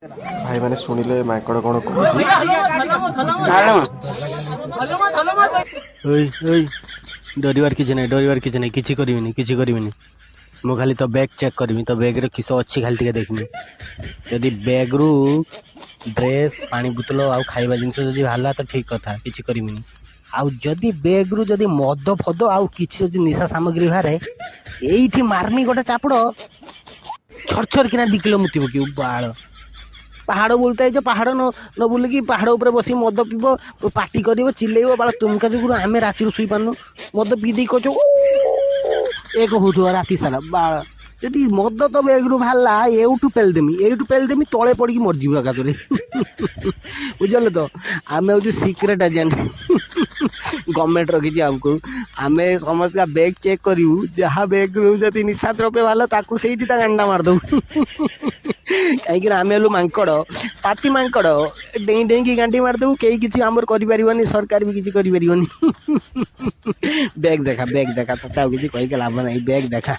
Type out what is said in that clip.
भाई मैंने सुनिले माकड़ कौन कहूँ डरबार किसी ना डरबार किसी ना किसी करी मु खाली तो बैग चेक करमी तो बैग रे किस अच्छी खाली टिके देखमी जदि बैग रु ड्रेस पानी बोतल आउ खाइबा जिनस जदि बाहरला तो ठीक कथा किसी करिमिनी आउ जदि बैग रु जदि मद फद आउ किसी जदि निशा सामग्री बाहरे एइठी मारनी गोटे चापड़ छर किना 2 किलो मुति पकी बाल पहाड़ बोलता है जो पहाड़ न न बोल कि पहाड़ ऊपर बसी मद पीब पार्टी कर चिल्लेब बाल तुमका जो आम राति शुई पार्नु मद पी दे कह एक हो राति सारा बाल जदि मद तो बैग रु बाहरला एठू पेलदेमी तले पड़ी मरजी एकादरे बुझल तो आम हूँ सिक्रेट एजेंट गवर्नमेंट रखी आमको आम समस्त बैग चेक करूँ जहाँ बैग जब निशा द्रव्य बाहर ताकू से गांडा मारदू कहीं आम हेलु मांकड़ पाती मांकड़ डेई डेई गांडी मारदेबू कई किसी आमर कर सरकार भी किसी कर बैग देखा तो किसी कहीके लाभ ना बैग देखा